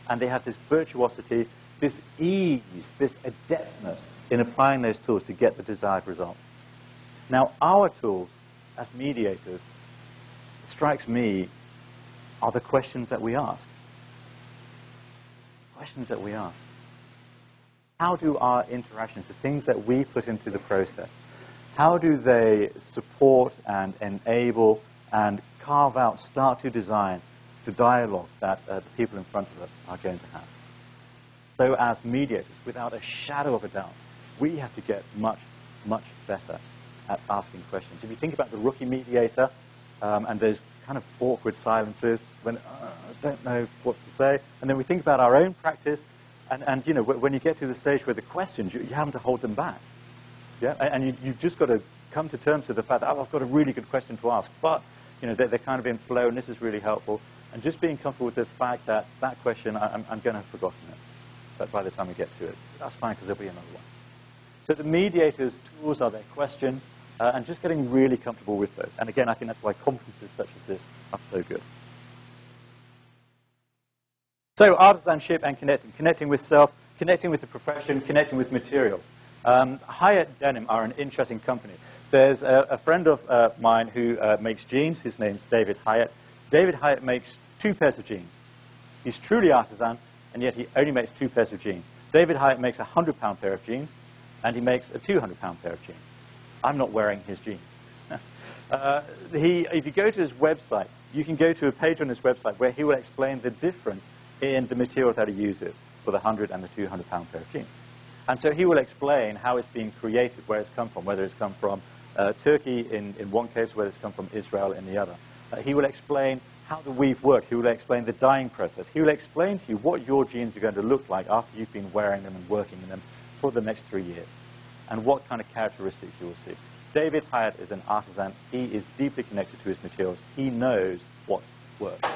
B: and they have this virtuosity, this ease, this adeptness in applying those tools to get the desired result. Now, our tools as mediators, it strikes me, are the questions that we ask. Questions that we ask. How do our interactions, the things that we put into the process, how do they support and enable and carve out, start to design the dialogue that the people in front of us are going to have? So as mediators, without a shadow of a doubt, we have to get much, much better at asking questions. If you think about the rookie mediator, and there's kind of awkward silences when I don't know what to say, and then we think about our own practice, and when you get to the stage where the questions, you have to hold them back. Yeah? And you've just got to come to terms with the fact that, I've got a really good question to ask, but they're kind of in flow, and this is really helpful. And just being comfortable with the fact that that question, I'm going to have forgotten it. But by the time we get to it, that's fine, because there'll be another one. So the mediators' tools are their questions, and just getting really comfortable with those. And again, I think that's why conferences such as this are so good. So artisanship and connecting with self, connecting with the profession, connecting with material. Hyatt Denim are an interesting company. There's a friend of mine who makes jeans. His name's David Hyatt. David Hyatt makes 2 pairs of jeans. He's truly artisan, and yet he only makes 2 pairs of jeans. David Hyatt makes a £100 pair of jeans, and he makes a £200 pair of jeans. I'm not wearing his jeans. If you go to his website, you can go to a page on his website where he will explain the difference in the material that he uses for the £100 and the £200 pair of jeans. And so he will explain how it's being created, where it's come from, whether it's come from Turkey in one case, whether it's come from Israel in the other. He will explain how the weave works. He will explain the dyeing process. He will explain to you what your jeans are going to look like after you've been wearing them and working in them for the next 3 years, and what kind of characteristics you will see. David Hyatt is an artisan. He is deeply connected to his materials. He knows what works.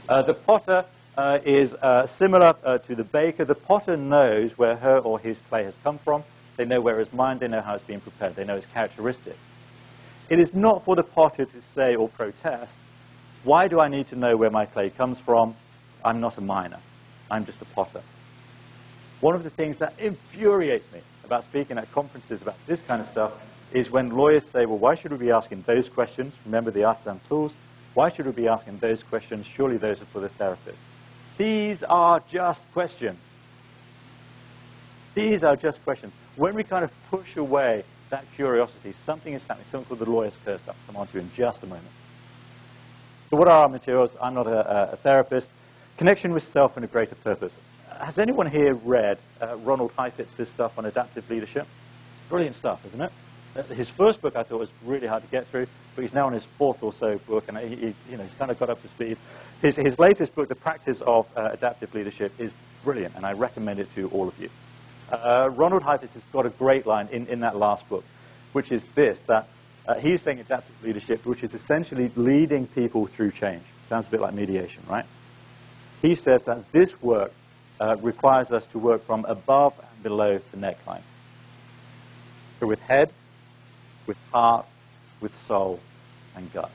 B: The potter is similar to the baker. The potter knows where her or his clay has come from. They know where it's mined. They know how it's being prepared. They know its characteristics. It is not for the potter to say or protest, why do I need to know where my clay comes from? I'm not a miner. I'm just a potter. One of the things that infuriates me about speaking at conferences about this kind of stuff is when lawyers say, well, why should we be asking those questions? Remember the artisan tools? Why should we be asking those questions? Surely those are for the therapist. These are just questions. These are just questions. When we kind of push away that curiosity, something is happening, something called the lawyer's curse that I'll come on to in just a moment. So what are our materials? I'm not a therapist. Connection with self and a greater purpose. Has anyone here read Ronald Heifetz's stuff on adaptive leadership? Brilliant stuff, isn't it? His first book I thought was really hard to get through, but he's now on his 4th or so book, and he's kind of got up to speed. His latest book, The Practice of Adaptive Leadership, is brilliant, and I recommend it to all of you. Ronald Heifetz has got a great line in that last book, which is this, that he's saying adaptive leadership, which is essentially leading people through change. Sounds a bit like mediation, right? He says that this work requires us to work from above and below the neckline. So with head, with heart, with soul, and gut.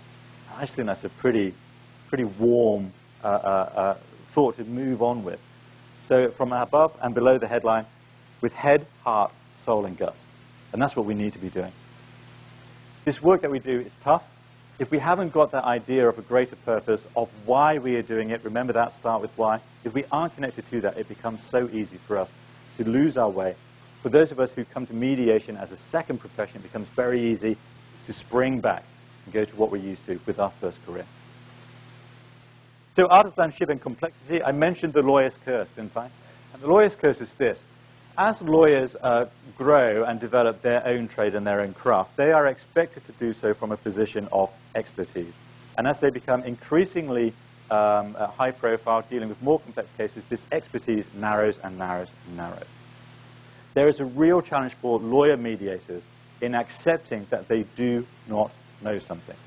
B: I just think that's a pretty warm thought to move on with. So from above and below the headline, with head, heart, soul, and gut. And that's what we need to be doing. This work that we do is tough. If we haven't got that idea of a greater purpose, of why we are doing it, remember that, start with why. If we aren't connected to that, it becomes so easy for us to lose our way. For those of us who come to mediation as a second profession, it becomes very easy to spring back and go to what we're used to with our first career. So artisanship and complexity, I mentioned the lawyer's curse, didn't I? And the lawyer's curse is this. As lawyers grow and develop their own trade and their own craft, they are expected to do so from a position of expertise. And as they become increasingly high profile, dealing with more complex cases, this expertise narrows and narrows and narrows. There is a real challenge for lawyer mediators in accepting that they do not know something.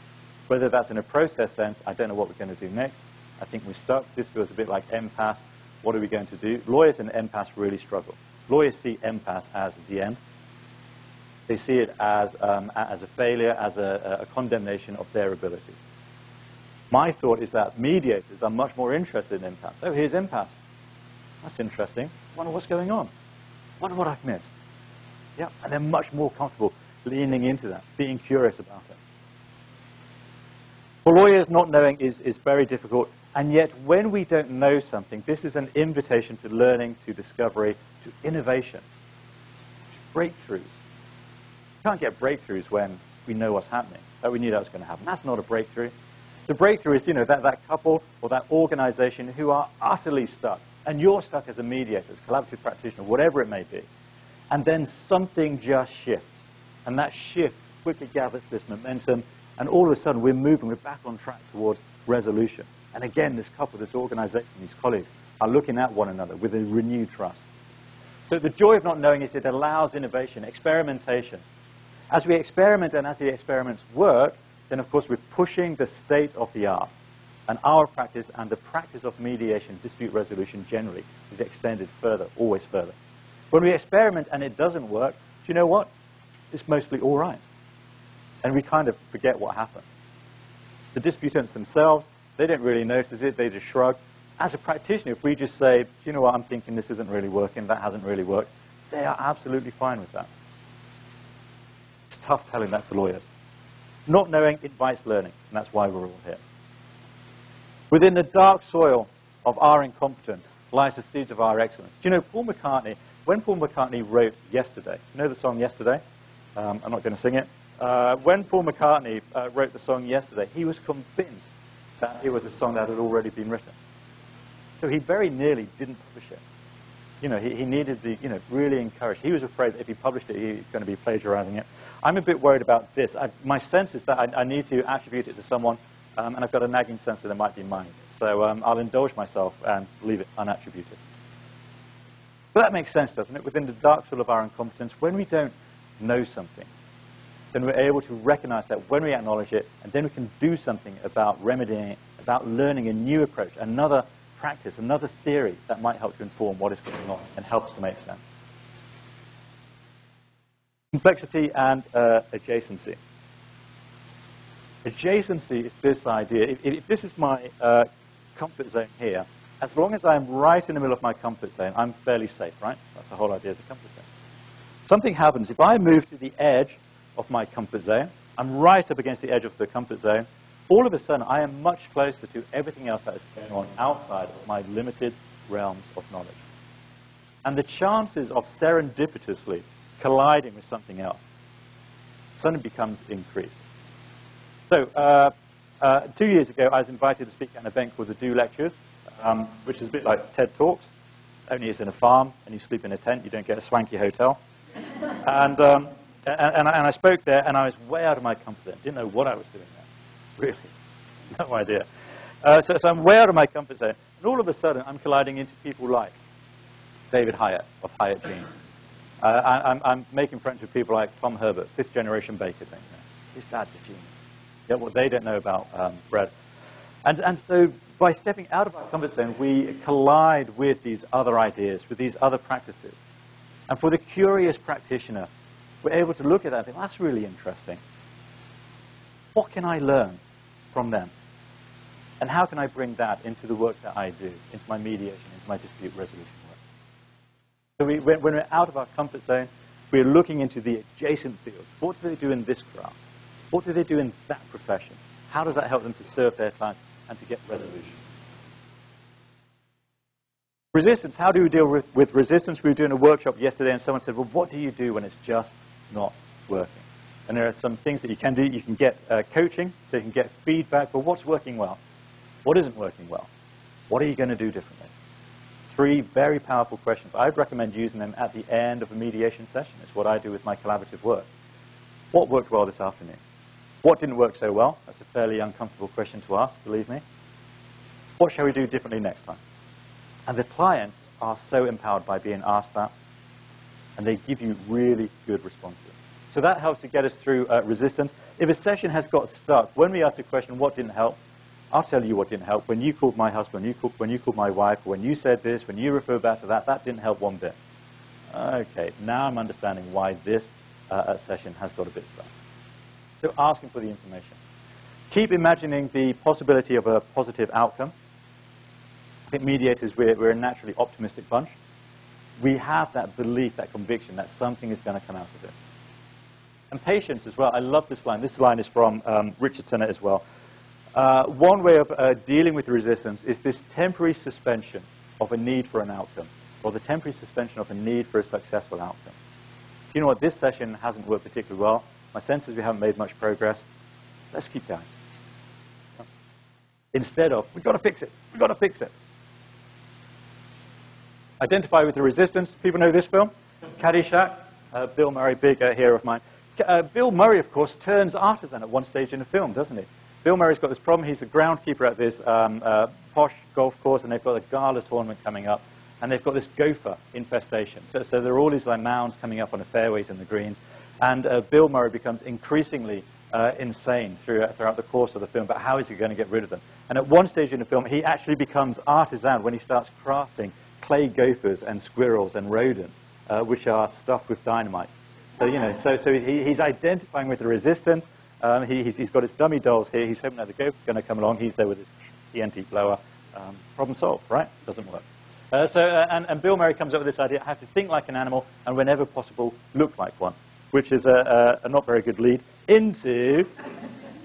B: Whether that's in a process sense, I don't know what we're going to do next. I think we're stuck. This feels a bit like impasse. What are we going to do? Lawyers in impasse really struggle. Lawyers see impasse as the end. They see it as a failure, as a condemnation of their ability. My thought is that mediators are much more interested in impasse. Oh, here's impasse. That's interesting. I wonder what's going on. Wonder what I've missed. Yeah, and they're much more comfortable leaning into that, being curious about it. For lawyers, not knowing is very difficult, and yet when we don't know something, this is an invitation to learning, to discovery, to innovation, to breakthroughs. You can't get breakthroughs when we know what's happening, that we knew that was going to happen. That's not a breakthrough. The breakthrough is, that couple or that organization who are utterly stuck, and you're stuck as a mediator, as a collaborative practitioner, whatever it may be, and then something just shifts, and that shift quickly gathers this momentum, and all of a sudden we're back on track towards resolution. And again, this couple, this organization, these colleagues are looking at one another with a renewed trust. So the joy of not knowing is it allows innovation, experimentation. As we experiment and as the experiments work, then of course we're pushing the state of the art. And our practice and the practice of mediation, dispute resolution generally, is extended further, always further. When we experiment and it doesn't work, do you know what? It's mostly all right. And we kind of forget what happened. The disputants themselves, they don't really notice it, they just shrug. As a practitioner, if we just say, do you know what, I'm thinking this isn't really working, that hasn't really worked, they are absolutely fine with that. It's tough telling that to lawyers. Not knowing invites learning, and that's why we're all here. Within the dark soil of our incompetence lies the seeds of our excellence. Do you know, Paul McCartney, when Paul McCartney wrote Yesterday, you know the song Yesterday? I'm not going to sing it. When Paul McCartney wrote the song Yesterday, he was convinced that it was a song that had already been written. So he very nearly didn't publish it. You know, he needed the, you know, really encouraged. He was afraid that if he published it, he was going to be plagiarizing it. I'm a bit worried about this. My sense is that I need to attribute it to someone, and I've got a nagging sense that it might be mine. So I'll indulge myself and leave it unattributed. But that makes sense, doesn't it? Within the dark soil of our incompetence, when we don't know something, then we're able to recognize that when we acknowledge it, and then we can do something about remedying it, about learning a new approach, another practice, another theory that might help to inform what is going on and helps to make sense. Complexity and adjacency. Adjacency is this idea. If this is my comfort zone here, as long as I'm right in the middle of my comfort zone, I'm fairly safe, right? That's the whole idea of the comfort zone. Something happens. If I move to the edge of my comfort zone, I'm right up against the edge of the comfort zone, all of a sudden I am much closer to everything else that is going on outside of my limited realms of knowledge. And the chances of serendipitously colliding with something else suddenly becomes increased. So 2 years ago, I was invited to speak at an event called the Do Lectures, which is a bit like TED Talks, only it's in a farm, and you sleep in a tent, you don't get a swanky hotel. And I spoke there, and I was way out of my comfort zone. Didn't know what I was doing there. Really. No idea. So I'm way out of my comfort zone. And all of a sudden, I'm colliding into people like David Hyatt of Hyatt Jeans. I'm making friends with people like Tom Herbert, fifth-generation baker. His dad's a genius. Yeah, what they don't know about bread. And so by stepping out of our comfort zone, we collide with these other ideas, with these other practices. And for the curious practitioner, we're able to look at that and think, that's really interesting. What can I learn from them? And how can I bring that into the work that I do, into my mediation, into my dispute resolution work? So when we're out of our comfort zone, we're looking into the adjacent fields. What do they do in this craft? What do they do in that profession? How does that help them to serve their clients and to get resolution? Resistance. How do we deal with resistance? We were doing a workshop yesterday, and someone said, well, what do you do when it's just not working? And there are some things that you can do. You can get coaching, so you can get feedback. But what's working well? What isn't working well? What are you going to do differently? 3 very powerful questions. I'd recommend using them at the end of a mediation session. It's what I do with my collaborative work. What worked well this afternoon? What didn't work so well? That's a fairly uncomfortable question to ask, believe me. What shall we do differently next time? And the clients are so empowered by being asked that, and they give you really good responses. So that helps to get us through resistance. If a session has got stuck, when we ask the question, what didn't help? I'll tell you what didn't help. When you called my husband, when you called my wife, when you said this, when you refer back to that didn't help one bit. Okay, now I'm understanding why this session has got a bit stuck. So asking for the information. Keep imagining the possibility of a positive outcome. I think mediators, we're a naturally optimistic bunch. We have that belief, that conviction that something is going to come out of it. And patience as well. I love this line. This line is from Richardson as well. One way of dealing with resistance is this temporary suspension of a need for an outcome, or the temporary suspension of a need for a successful outcome. You know what? This session hasn't worked particularly well. My sense is we haven't made much progress. Let's keep going. Instead of, we've got to fix it. We've got to fix it. Identify with the resistance. People know this film? Caddyshack. Bill Murray, big hero of mine. Bill Murray, of course, turns Artisan at one stage in the film, doesn't he? Bill Murray's got this problem. He's the groundkeeper at this posh golf course, and they've got a gala tournament coming up, and they've got this gopher infestation. So there are all these like mounds coming up on the fairways and the greens, and Bill Murray becomes increasingly insane throughout the course of the film, but how is he going to get rid of them? And at one stage in the film, he actually becomes Artisan when he starts crafting clay gophers and squirrels and rodents, which are stuffed with dynamite. So, you know, so he's identifying with the resistance. He's got his dummy dolls here. He's hoping that the gopher's going to come along. He's there with his TNT blower. Problem solved, right? Doesn't work. And Bill Murray comes up with this idea: I have to think like an animal and, whenever possible, look like one, which is a not very good lead into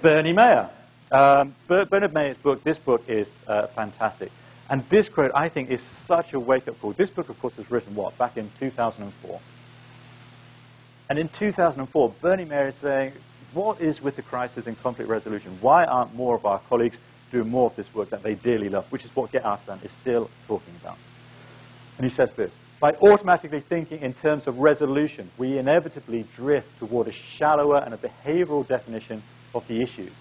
B: Bernie Mayer. Bernard Mayer's book, this book is fantastic. And this quote, I think, is such a wake-up call. This book, of course, was written, what, back in 2004. And in 2004, Bernie Mayer is saying, what is with the crisis in conflict resolution? Why aren't more of our colleagues doing more of this work that they dearly love, which is what Get Artisan is still talking about? And he says this: by automatically thinking in terms of resolution, we inevitably drift toward a shallower and a behavioral definition of the issues,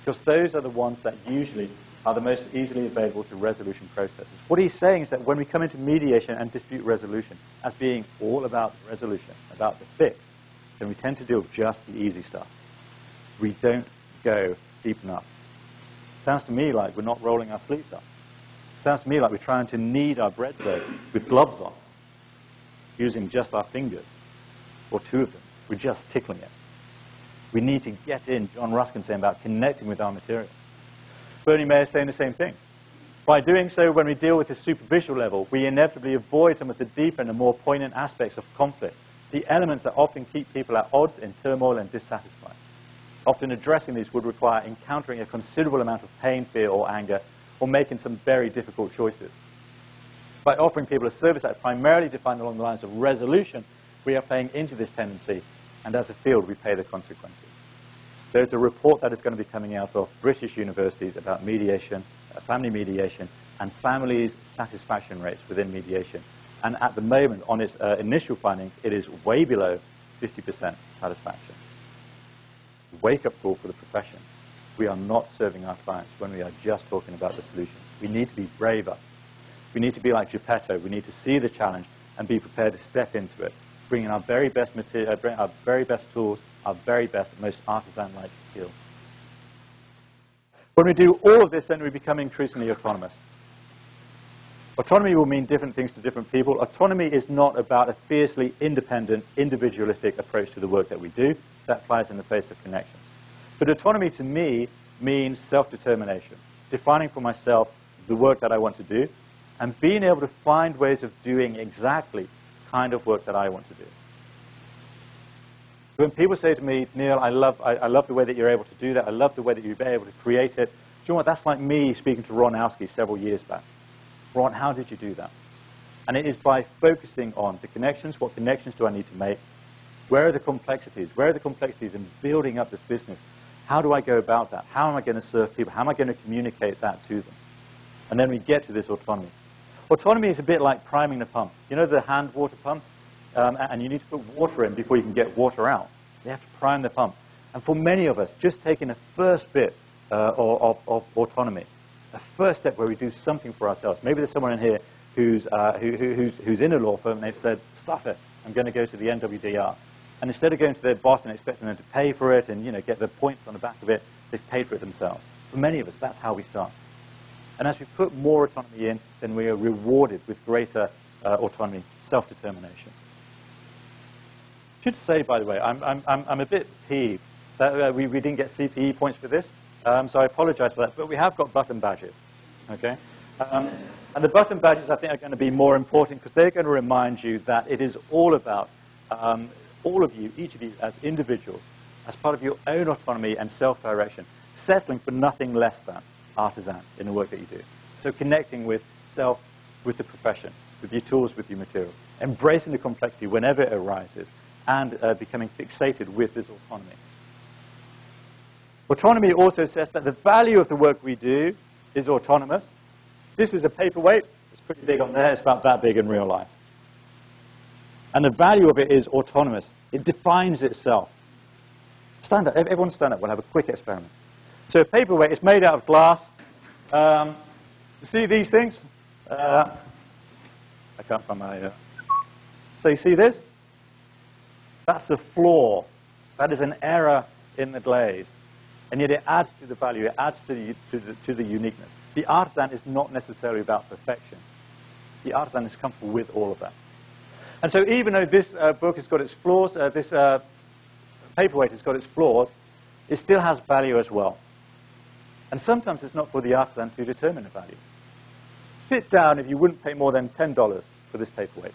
B: because those are the ones that usually are the most easily available to resolution processes. What he's saying is that when we come into mediation and dispute resolution as being all about the resolution, about the fix, then we tend to deal with just the easy stuff. We don't go deep enough. Sounds to me like we're not rolling our sleeves up. Sounds to me like we're trying to knead our bread dough with gloves on, using just our fingers, or two of them. We're just tickling it. We need to get in, John Ruskin saying, about connecting with our material. Bernie Mayer is saying the same thing. By doing so, when we deal with the superficial level, we inevitably avoid some of the deeper and the more poignant aspects of conflict, the elements that often keep people at odds, in turmoil, and dissatisfied. Often addressing these would require encountering a considerable amount of pain, fear, or anger, or making some very difficult choices. By offering people a service that is primarily defined along the lines of resolution, we are playing into this tendency, and as a field, we pay the consequences. There's a report that is going to be coming out of British universities about mediation, family mediation, and families' satisfaction rates within mediation. And at the moment, on its initial findings, it is way below 50% satisfaction. Wake-up call for the profession. We are not serving our clients when we are just talking about the solution. We need to be braver. We need to be like Geppetto. We need to see the challenge and be prepared to step into it, bringing our very best material, our very best tools, our very best, most artisan-like skills. When we do all of this, then we become increasingly autonomous. Autonomy will mean different things to different people. Autonomy is not about a fiercely independent, individualistic approach to the work that we do. That flies in the face of connections. But autonomy to me means self-determination, defining for myself the work that I want to do, and being able to find ways of doing exactly the kind of work that I want to do. When people say to me, Neil, I love the way that you're able to do that. I love the way that you've been able to create it. Do you know what? That's like me speaking to Ron Owski several years back. Ron, how did you do that? And it is by focusing on the connections. What connections do I need to make? Where are the complexities? Where are the complexities in building up this business? How do I go about that? How am I going to serve people? How am I going to communicate that to them? And then we get to this autonomy. Autonomy is a bit like priming the pump. You know the hand water pumps? And you need to put water in before you can get water out. So you have to prime the pump. And for many of us, just taking the first bit of autonomy, a first step where we do something for ourselves. Maybe there's someone in here who's in a law firm and they've said, stuff it, I'm going to go to the NWDR. And instead of going to their boss and expecting them to pay for it and get the points on the back of it, they've paid for it themselves. For many of us, that's how we start. And as we put more autonomy in, then we are rewarded with greater autonomy, self-determination. I should say, by the way, I'm a bit peeved that we didn't get CPE points for this, so I apologize for that. But we have got button badges, okay? And the button badges, I think, are going to be more important because they're going to remind you that it is all about all of you, each of you, as individuals, as part of your own autonomy and self-direction, settling for nothing less than artisan in the work that you do. So connecting with self, with the profession, with your tools, with your materials, embracing the complexity whenever it arises, and becoming fixated with this autonomy. Autonomy also says that the value of the work we do is autonomous. This is a paperweight. It's pretty big on there. It's about that big in real life. And the value of it is autonomous. It defines itself. Stand up. Everyone stand up. We'll have a quick experiment. So a paperweight is made out of glass. You see these things? I can't find my... So you see this? That's a flaw. That is an error in the glaze, and yet it adds to the value, it adds to the uniqueness. The artisan is not necessarily about perfection. The artisan is comfortable with all of that. And so even though this book has got its flaws, this paperweight has got its flaws, it still has value as well. And sometimes it's not for the artisan to determine the value. Sit down if you wouldn't pay more than $10 for this paperweight.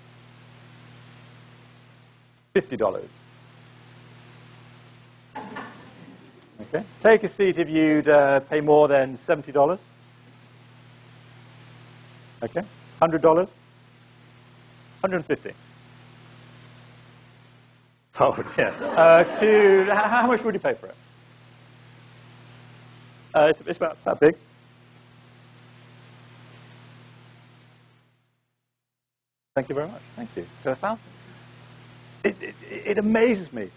B: $50. Okay. Take a seat if you'd pay more than $70. Okay. $100. $150. Oh, yes. How much would you pay for it? It's about that big. Thank you very much. Thank you. So 1,000. It amazes me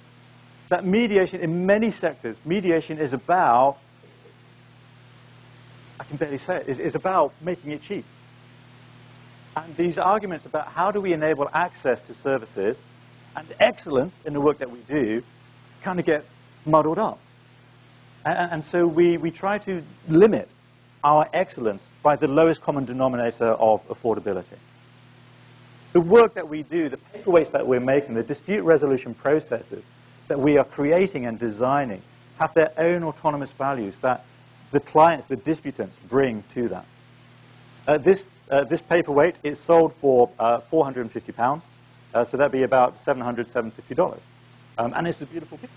B: that mediation in many sectors, mediation is about, I can barely say it, is about making it cheap. And these arguments about how do we enable access to services and excellence in the work that we do kind of get muddled up. And so we try to limit our excellence by the lowest common denominator of affordability. The work that we do, the paperweights that we're making, the dispute resolution processes that we are creating and designing have their own autonomous values that the clients, the disputants, bring to that. This paperweight is sold for £450, so that'd be about $700, $750. And it's a beautiful picture.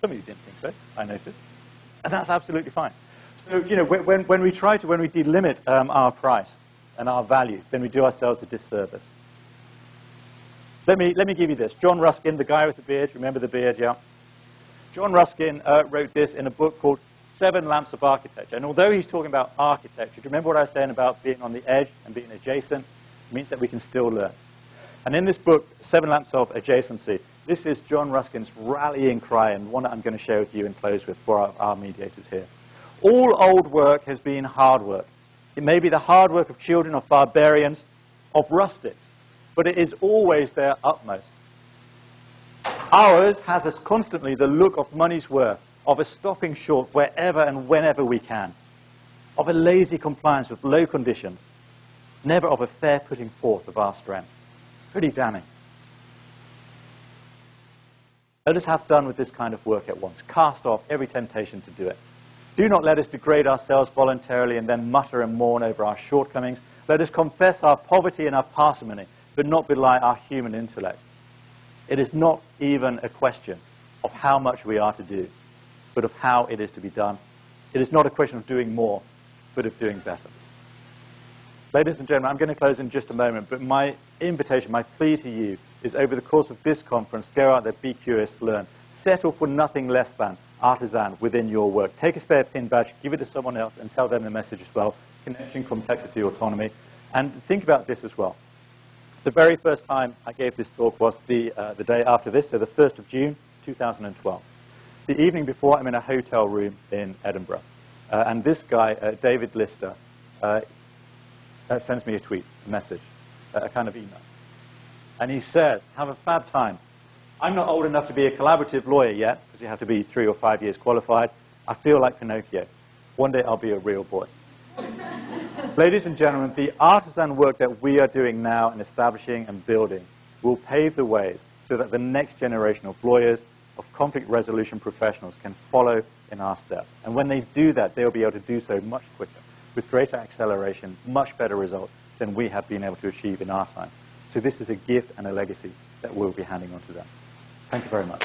B: Some of you didn't think so, I noticed. And that's absolutely fine. So, you know, when we delimit our price and our value, then we do ourselves a disservice. Let me give you this. John Ruskin, the guy with the beard, remember the beard, yeah? John Ruskin wrote this in a book called 7 Lamps of Architecture. And although he's talking about architecture, do you remember what I was saying about being on the edge and being adjacent? It means that we can still learn. And in this book, 7 Lamps of Adjacency, this is John Ruskin's rallying cry, and one that I'm going to share with you and close with for our mediators here. All old work has been hard work. It may be the hard work of children, of barbarians, of rustics, but it is always their utmost. Ours has as constantly the look of money's worth, of a stopping short wherever and whenever we can, of a lazy compliance with low conditions, never of a fair putting forth of our strength. Pretty damning. Let us have done with this kind of work at once. Cast off every temptation to do it. Do not let us degrade ourselves voluntarily and then mutter and mourn over our shortcomings. Let us confess our poverty and our parsimony, but not belie our human intellect. It is not even a question of how much we are to do, but of how it is to be done. It is not a question of doing more, but of doing better. Ladies and gentlemen, I'm going to close in just a moment, but my invitation, my plea to you is over the course of this conference, go out there, be curious, learn. Settle for nothing less than artisan within your work. Take a spare pin badge, give it to someone else, and tell them the message as well. Connection, complexity, autonomy. And think about this as well. The very first time I gave this talk was the day after this, so the 1st of June, 2012. The evening before, I'm in a hotel room in Edinburgh. And this guy, David Lister, sends me a tweet, a message, a kind of email. And he says, have a fab time. I'm not old enough to be a collaborative lawyer yet, because you have to be 3 or 5 years qualified. I feel like Pinocchio. One day I'll be a real boy. Ladies and gentlemen, the artisan work that we are doing now in establishing and building will pave the ways so that the next generation of lawyers, of conflict resolution professionals can follow in our steps. And when they do that, they'll be able to do so much quicker, with greater acceleration, much better results than we have been able to achieve in our time. So this is a gift and a legacy that we'll be handing on to them. Thank you very much.